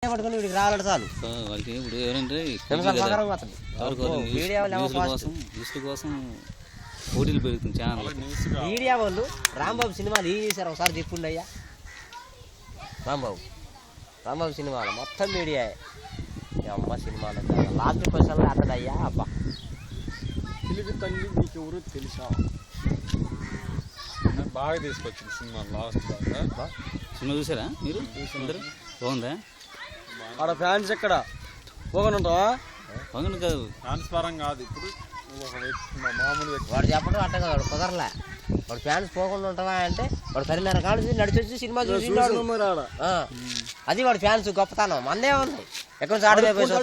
పట్టుకుని వీడికి రావాలంటే చాలు వాళ్ళకి ఇప్పుడు ఎవరంటే లిస్టు కోసం పోటీలు పెరుగుతుంది ఛానల్. మీడియా వాళ్ళు రాంబాబు సినిమాలు ఏం చేశారు ఒకసారి చెప్పుండి అయ్యా. రాంబాబు సినిమాలు మొత్తం మీడియా అమ్మ సినిమాలు లాస్ట్ క్వశ్చన్లో అట్టదయ్యా. అబ్బా తెలుగు తల్లి మీకు ఎవరు తెలుసా బాగా తీసుకొచ్చింది సినిమా. లాస్ట్ సినిమా చూసారా మీరు? బాగుందా? ఆడ ఫ్యాన్స్ ఎక్కడ పోగనుంటావా? బాగుంది కాదు, ఫ్యాన్స్ పరం కాదు. ఇప్పుడు ఒక వ్యక్తి మామూలు వ్యక్తి వాడు చెప్పడం అట్ట కదా, వాడు కుదరలే. వాడు ఫ్యాన్స్ పోకుండా ఉంటావా అంటే వాడు 10:30 కాదు నడిచొచ్చి సినిమా చూసి అది వాడు ఫ్యాన్స్ గొప్పతనం. మందే ఉంది ఎక్కడ అడుక్కుని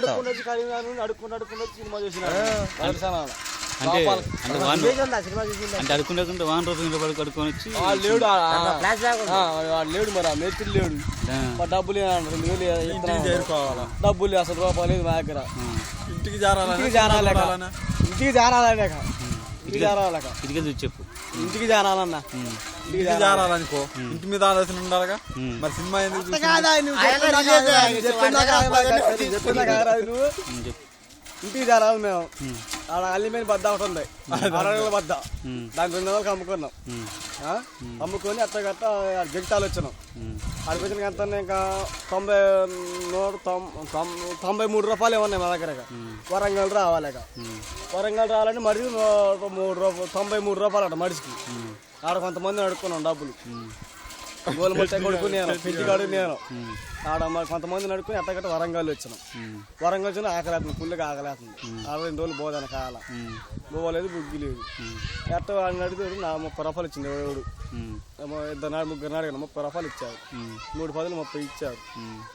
సినిమా చూసినాడు. అంటే అడుకుంటే 1 రూపాయలు పడి కడుక్కొని వచ్చి లేడు లేడు మరి మెత్తులు లేడు. డబ్బులు చేరుకోవాలా? డబ్బులు అసలు రూపాయలు లేదు మా దగ్గర. ఇంటికి చేరాలనే ఇదిగా చెప్పు. ఇంటికి చేరాలన్నా, ఇంటికి చేరాలనుకో. ఇంటి మీద ఆలోచన ఉండాలిగా. మరి సినిమా ఎందుకు ఇంటికి చేరాలి మేము. ఆడ అల్లిమైన బద్ద ఒకటి ఉంది, అరగల బద్ద. దాని 200 అమ్ముకున్నాం. అమ్ముకొని అట్టగట్ట జగితాలు వచ్చినాం. అక్కడికి వచ్చిన ఎంత ఇంకా 93 రూపాయలు ఏమన్నాయి మా దగ్గర. వరంగల్ రావాలి. వరంగల్ రావాలంటే మరి 93 రూపాయలు అంట మనిషికి. ఆడ కొంతమంది అడుక్కున్నాం డబ్బులు. గోల్మొట్ట కొడుకు నేను, పెంచిగాడు నేను. ఆడ కొంతమంది నడుకుని ఎట్టగట్ట వరంగల్ వచ్చినాం. వరంగల్ వచ్చిన ఆకలేస్తుంది, పుల్లిగా ఆకలేస్తుంది. 2 రోజులు బోధన కాల బోలేదు, బుగ్గి లేదు. ఎట్ట వాడిని అడిగితే నా 30 రూపాయలు ఇచ్చింది. ఎవడు 2 అడిగిన 30 రూపాయలు ఇచ్చారు. 3 పదులు 30 ఇచ్చారు.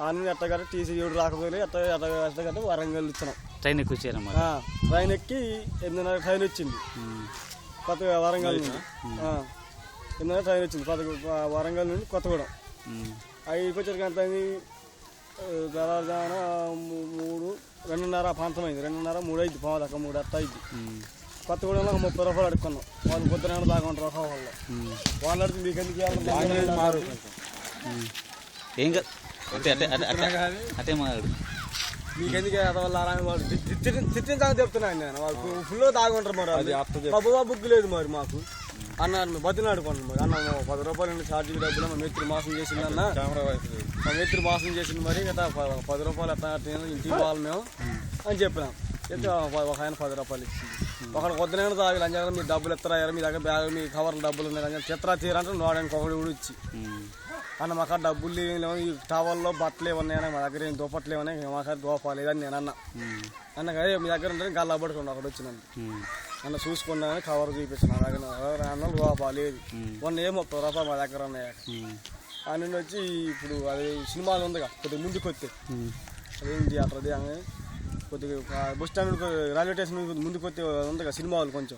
అని ఎట్టగట్ట టీసీ ఎవడు రాకపోయి ఎట్టగట్ట వరంగల్ ఇచ్చినాం. ట్రైన్ ఎక్కి వచ్చారన్నమాట. ట్రైన్ ఎక్కి 8:30 ట్రైన్ వచ్చింది కొత్తగా వరంగల్ నుండి. 8:30 ట్రైన్ వచ్చింది వరంగల్ నుండి కొత్తగూడెం. అవి వచ్చేసరికి ఎంత అయింది? 2:30 ప్రాంతమైంది. 2:30 3 అయింది. పోదాక 3 అట్ట అయింది. కొత్తగూడెంలో 30 రూపాయలు అడుక్కున్నాం. వాళ్ళు పొద్దున దాకా ఉంటారు వాళ్ళు. వాళ్ళు అడిగి మీకు ఎందుకు ఏం కాదు అటే మాట్లాడు. మీకెందుకు వాళ్ళు తిట్టించాలని చెప్తున్నాను నేను. వాళ్ళు ఫుల్గా తాగుంటారు. మరి బాబు బుగ్గు లేదు మరి మాకు అన్న బతిని ఆడుకుంటాం. మరి అన్న 10 రూపాయలు ఛార్జీ డబ్బులు మా మేస్త్రి మోసం చేసింది అన్న. మా మేస్త్రి మోసం చేసింది. మరి గట్రా 10 రూపాయలు ఎట్లా ఇంటికి పోవాలి మేము అని చెప్పినాం. చెప్తే ఒక ఆయన 10 రూపాయలు ఇచ్చింది. ఒకటి కొద్దినైనా తాగి లంచాలు మీరు డబ్బులు ఎత్తరాయారు, మీ దగ్గర బ్యాగ్ మీ కవర్లు డబ్బులు ఉన్నాయి చిత్రా తీరంటే నోడానికి ఒకటి కూడా ఇచ్చి అన్న మాకు డబ్బులు లేవు, ఈ టవల్లో బట్టలు ఏమన్నాయన్నా మా దగ్గర ఏం దుప్పట్లు ఏమన్నా మాకు దోపాలేదని నేను అన్న కదా మీ దగ్గర ఉంటే గల్లా పడుకోండి. ఒకటి వచ్చినందు అన్న చూసుకున్నాను కవర్ చూపించిన అన్న దోపాలేదు. మొన్న ఏం 30 రూపాయలు మా దగ్గర ఉన్నాయి. ఆ నుండి వచ్చి ఇప్పుడు అది సినిమాలు ఉందిగా కొద్దిగా ముందుకు వస్తే అదేంటి అట్లది అని కొద్దిగా బస్ స్టాండ్ రైల్వే స్టేషన్ ముందుకు వస్తే ఉందిగా సినిమా వాళ్ళు కొంచెం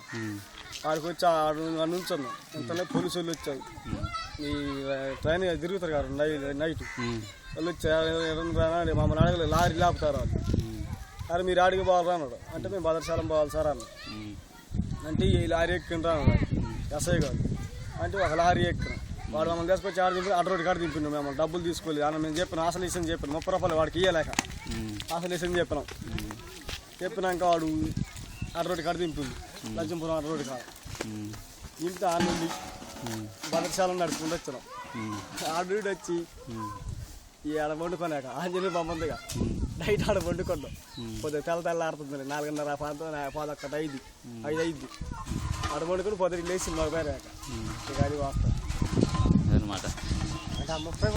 ఆడికి వచ్చి ఆడ నుంచున్నాం. ఎంతనే పోలీసు వాళ్ళు వచ్చారు. ఈ ట్రైన్ తిరుగుతారు కదా నైట్ వాళ్ళు వచ్చి మమ్మల్ని అడగలేదు. లారీ లేపుతారు వాళ్ళు. అరే మీరు ఆడికి పోవాలి అన్నాడు. అంటే మేము భద్రశాలం పోవాలి సార్ అన్న. అంటే ఈ లారీ ఎక్కిండ్రా అన్నాడు ఎస్ఐ గారు. అంటే ఒక లారీ ఎక్కినాం. వాడు మమ్మల్ని తీసుకొచ్చి ఆడ దింపి అడ్రోడ్ కాడ దింపినాం. మమ్మల్ని డబ్బులు తీసుకోలేదు అన్న. మేము చెప్పిన అసలు ఇసని చెప్పిన 30 రూపాయలు వాడికి ఇయ్యలేక అసలు ఇసని చెప్పినాం. చెప్పినాక వాడు అడ్రోడ్ కాడ దింపింది. లక్ష్మీపురం అడ్రోడ్ కాడ దింపితే ఆడ నుండి భద్రశాలను నడుచుకుంటూ వచ్చినాం. ఆడ వచ్చి ఈ ఆడ వండుకున్నాక ఆంజనేయ బొమ్మందిగా నైట్ ఆడ వండుకున్నాం. కొద్దిగా తెల్లారుతుంది. 4:30 ప్రాంతం 11 5 అయింది. ఆడ వండుకొని పొద్దుకి లేచి మాకు పేరాక ఇక అది వాస్తాం అనమాట. అంటే 30